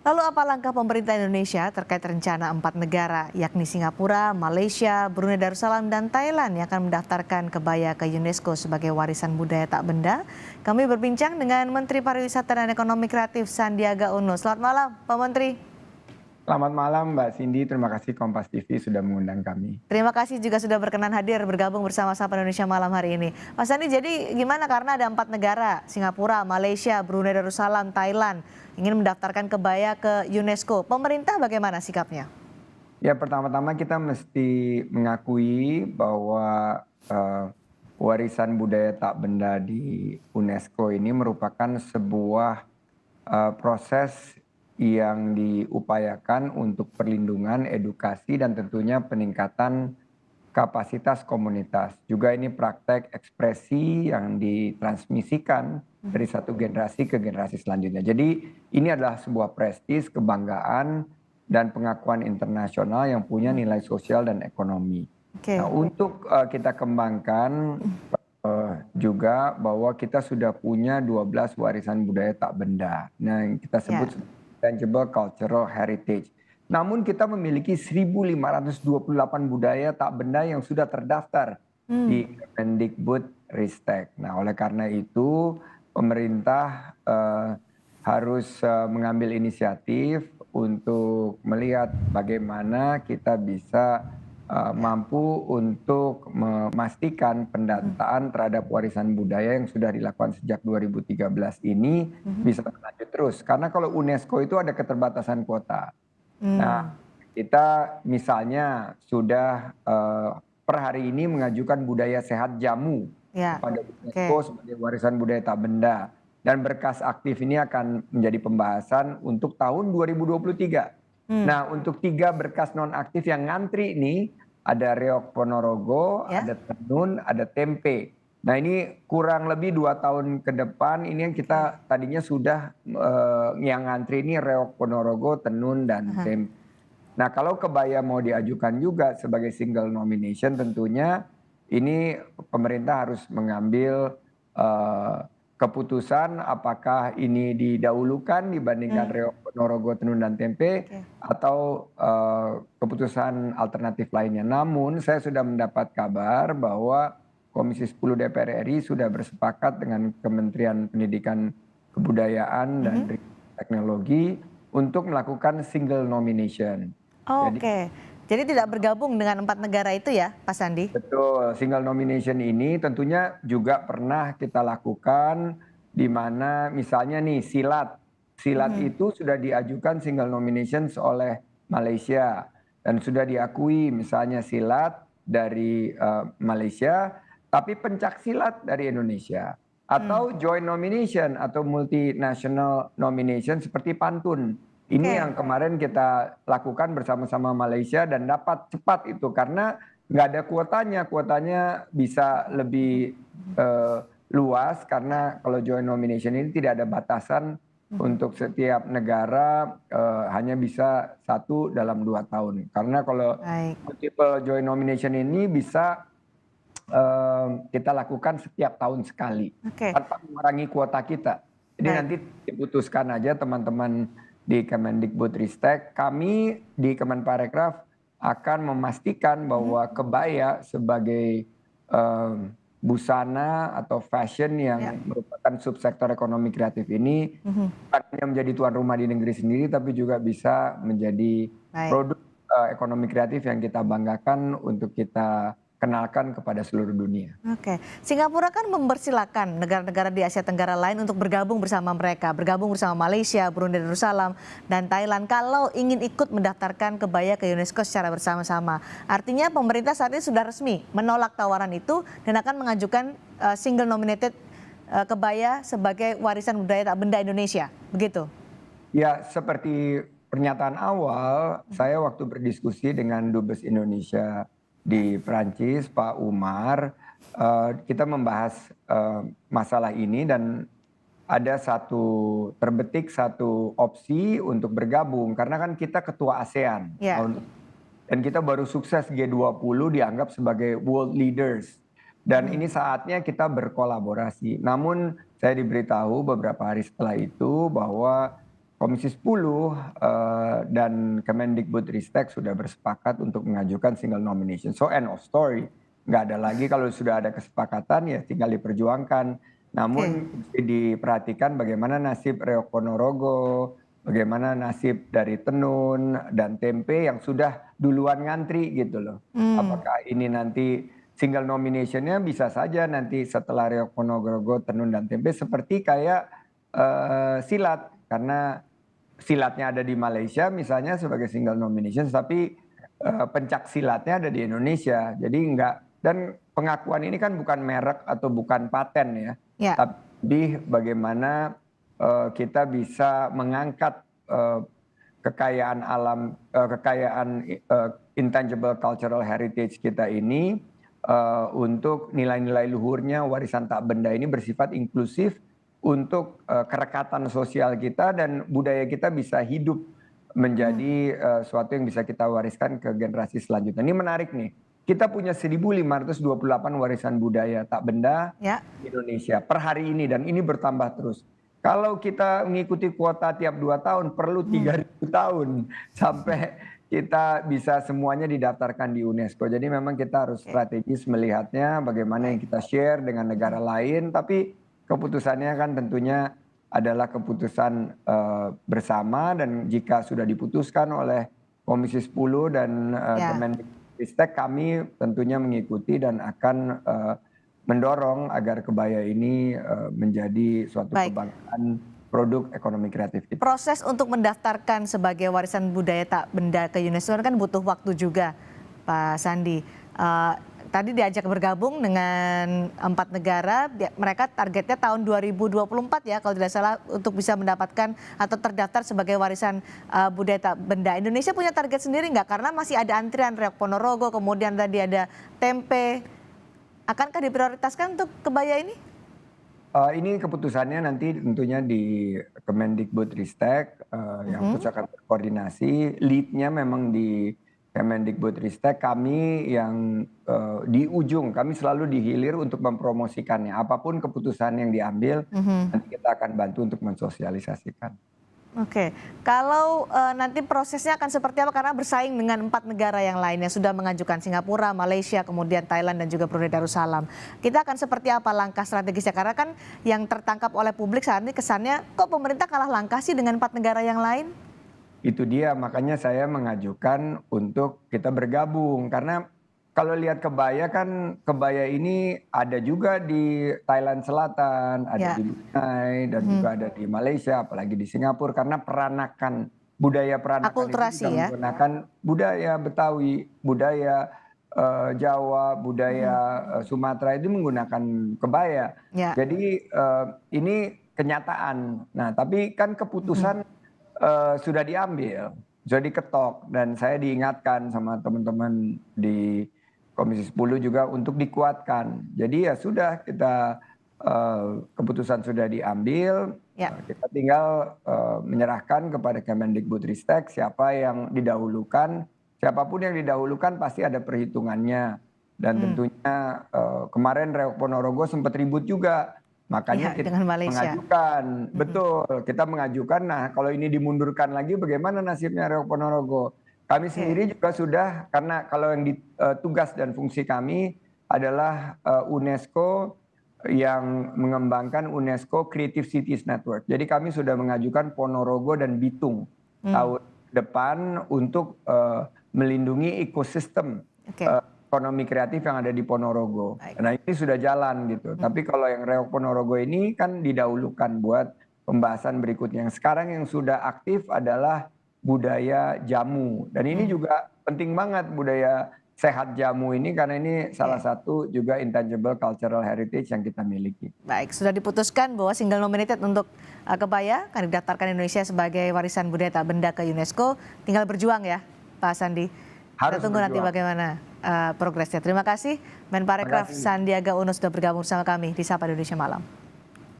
Lalu apa langkah pemerintah Indonesia terkait rencana 4 negara, yakni Singapura, Malaysia, Brunei Darussalam, dan Thailand yang akan mendaftarkan kebaya ke UNESCO sebagai warisan budaya tak benda? Kami berbincang dengan Menteri Pariwisata dan Ekonomi Kreatif Sandiaga Uno. Selamat malam, Pak Menteri. Selamat malam Mbak Cindy, terima kasih Kompas TV sudah mengundang kami. Terima kasih juga sudah berkenan hadir bergabung bersama Sapa Indonesia malam hari ini. Mas Sandi, jadi gimana karena ada 4 negara, Singapura, Malaysia, Brunei Darussalam, Thailand, ingin mendaftarkan kebaya ke UNESCO. Pemerintah bagaimana sikapnya? Ya pertama-tama kita mesti mengakui bahwa warisan budaya tak benda di UNESCO ini merupakan sebuah proses yang diupayakan untuk perlindungan, edukasi, dan tentunya peningkatan kapasitas komunitas. Juga ini praktek ekspresi yang ditransmisikan dari satu generasi ke generasi selanjutnya. Jadi ini adalah sebuah prestis, kebanggaan, dan pengakuan internasional yang punya nilai sosial dan ekonomi. Oke. Nah, untuk kita kembangkan juga bahwa kita sudah punya 12 warisan budaya tak benda. Nah, yang kita sebut tangible cultural heritage. Namun kita memiliki 1.528 budaya tak benda yang sudah terdaftar di Kemendikbudristek. Nah, oleh karena itu pemerintah harus mengambil inisiatif untuk melihat bagaimana kita bisa mampu untuk memastikan pendataan terhadap warisan budaya yang sudah dilakukan sejak 2013 ini bisa berlanjut terus. Karena kalau UNESCO itu ada keterbatasan kuota. Nah, kita misalnya sudah per hari ini mengajukan budaya sehat jamu pada UNESCO sebagai warisan budaya tak benda. Dan berkas aktif ini akan menjadi pembahasan untuk tahun 2023. Nah, untuk 3 berkas nonaktif yang ngantri ini, ada Reok Ponorogo, ada tenun, ada tempe. Nah, ini kurang lebih 2 tahun ke depan, ini yang kita tadinya sudah yang ngantri ini Reok Ponorogo, tenun, dan tempe. Nah, kalau kebaya mau diajukan juga sebagai single nomination, tentunya ini pemerintah harus mengambil keputusan apakah ini didahulukan dibandingkan Reok Ponorogo, tenun, dan tempe atau keputusan alternatif lainnya. Namun saya sudah mendapat kabar bahwa Komisi 10 DPR RI sudah bersepakat dengan Kementerian Pendidikan Kebudayaan dan Teknologi untuk melakukan single nomination. Jadi tidak bergabung dengan 4 negara itu ya, Pak Sandi? Betul, single nomination ini tentunya juga pernah kita lakukan di mana misalnya nih silat. Silat itu sudah diajukan single nominations oleh Malaysia dan sudah diakui misalnya silat dari Malaysia, tapi pencak silat dari Indonesia. Atau joint nomination atau multinational nomination seperti pantun. Ini yang kemarin kita lakukan bersama-sama Malaysia dan dapat cepat itu karena nggak ada kuotanya bisa lebih luas karena kalau joint nomination ini tidak ada batasan untuk setiap negara hanya bisa 1 dalam 2 tahun. Karena kalau multiple joint nomination ini bisa kita lakukan setiap tahun sekali tanpa mengurangi kuota kita. Jadi nanti diputuskan aja teman-teman di Kemendikbudristek, kami di Kemenparekraf akan memastikan bahwa kebaya sebagai busana atau fashion yang merupakan subsektor ekonomi kreatif ini bukan hanya menjadi tuan rumah di negeri sendiri, tapi juga bisa menjadi produk ekonomi kreatif yang kita banggakan untuk kita kenalkan kepada seluruh dunia. Singapura kan mempersilahkan negara-negara di Asia Tenggara lain untuk bergabung bersama mereka, bergabung bersama Malaysia, Brunei Darussalam, dan Thailand kalau ingin ikut mendaftarkan kebaya ke UNESCO secara bersama-sama. Artinya pemerintah saat ini sudah resmi menolak tawaran itu dan akan mengajukan single nominated kebaya sebagai warisan budaya tak benda Indonesia, begitu? Ya, seperti pernyataan awal, saya waktu berdiskusi dengan Dubes Indonesia di Perancis, Pak Umar, kita membahas masalah ini dan ada terbetik satu opsi untuk bergabung karena kan kita ketua ASEAN dan kita baru sukses G20 dianggap sebagai world leaders dan ini saatnya kita berkolaborasi. Namun saya diberitahu beberapa hari setelah itu bahwa Komisi 10 dan Kemendikbudristek sudah bersepakat untuk mengajukan single nomination. So end of story. Nggak ada lagi, kalau sudah ada kesepakatan ya tinggal diperjuangkan. Namun mesti diperhatikan bagaimana nasib Reok Ponorogo, bagaimana nasib dari Tenun dan Tempe yang sudah duluan ngantri gitu loh. Apakah ini nanti single nominationnya bisa saja nanti setelah Reok Ponorogo, Tenun dan Tempe seperti kayak silat. Karena silatnya ada di Malaysia misalnya sebagai single nomination, tapi pencak silatnya ada di Indonesia. Jadi enggak, dan pengakuan ini kan bukan merek atau bukan paten ya. Tapi lebih bagaimana kita bisa mengangkat kekayaan alam, kekayaan intangible cultural heritage kita ini untuk nilai-nilai luhurnya warisan tak benda ini bersifat inklusif untuk kerekatan sosial kita dan budaya kita bisa hidup menjadi suatu yang bisa kita wariskan ke generasi selanjutnya. Ini menarik nih. Kita punya 1.528 warisan budaya tak benda di Indonesia per hari ini dan ini bertambah terus. Kalau kita mengikuti kuota tiap 2 tahun perlu 3.000 tahun sampai kita bisa semuanya didaftarkan di UNESCO. Jadi memang kita harus strategis melihatnya bagaimana yang kita share dengan negara lain, tapi keputusannya kan tentunya adalah keputusan bersama dan jika sudah diputuskan oleh Komisi 10 dan Kemendikbudristek, kami tentunya mengikuti dan akan mendorong agar kebaya ini menjadi suatu kebanggaan produk ekonomi kreatif kita. Proses untuk mendaftarkan sebagai warisan budaya tak benda ke UNESCO kan butuh waktu juga, Pak Sandi. Tadi diajak bergabung dengan 4 negara, mereka targetnya tahun 2024 ya kalau tidak salah untuk bisa mendapatkan atau terdaftar sebagai warisan budaya tak benda. Indonesia punya target sendiri nggak? Karena masih ada antrian Reok Ponorogo, kemudian tadi ada Tempe. Akankah diprioritaskan untuk kebaya ini? Ini keputusannya nanti tentunya di Kemendikbudristek yang terus akan berkoordinasi. Lead-nya memang di Kemendikbudristek, kami yang di ujung, kami selalu di hilir untuk mempromosikannya. Apapun keputusan yang diambil, nanti kita akan bantu untuk mensosialisasikan. Oke, kalau nanti prosesnya akan seperti apa? Karena bersaing dengan 4 negara yang lainnya sudah mengajukan Singapura, Malaysia, kemudian Thailand dan juga Brunei Darussalam. Kita akan seperti apa langkah strategisnya? Karena kan yang tertangkap oleh publik saat ini kesannya kok pemerintah kalah langkah sih dengan 4 negara yang lain? Itu dia, makanya saya mengajukan untuk kita bergabung. Karena kalau lihat kebaya kan, kebaya ini ada juga di Thailand Selatan, ada di Brunei, dan juga ada di Malaysia, apalagi di Singapura. Karena peranakan, budaya peranakan itu juga menggunakan budaya Betawi, budaya Jawa, budaya Sumatera itu menggunakan kebaya. Jadi ini kenyataan. Nah, tapi kan keputusan sudah diambil, sudah diketok, dan saya diingatkan sama teman-teman di Komisi 10 juga untuk dikuatkan. Jadi ya sudah, kita keputusan sudah diambil, kita tinggal menyerahkan kepada Kemendikbudristek siapa yang didahulukan, siapapun yang didahulukan pasti ada perhitungannya. Dan tentunya kemarin Reok Ponorogo sempat ribut juga. Makanya kita mengajukan, betul, kita mengajukan. Nah, kalau ini dimundurkan lagi bagaimana nasibnya Reok Ponorogo? Kami sendiri juga sudah, karena kalau yang tugas dan fungsi kami adalah UNESCO yang mengembangkan UNESCO Creative Cities Network. Jadi kami sudah mengajukan Ponorogo dan Bitung tahun depan untuk melindungi ekosistem ekonomi kreatif yang ada di Ponorogo. Nah, ini sudah jalan gitu. Tapi kalau yang Reok Ponorogo ini kan didahulukan buat pembahasan berikutnya. Yang sekarang yang sudah aktif adalah budaya jamu. Dan ini juga penting banget budaya sehat jamu ini, karena ini salah satu juga intangible cultural heritage yang kita miliki. Baik, sudah diputuskan bahwa single nominated untuk kebaya akan didaftarkan Indonesia sebagai warisan budaya tak benda ke UNESCO. Tinggal berjuang ya, Pak Sandi. Kita tunggu nanti bagaimana progresnya. Terima kasih Menparekraf Sandiaga Uno sudah bergabung bersama kami di Sapa Indonesia Malam.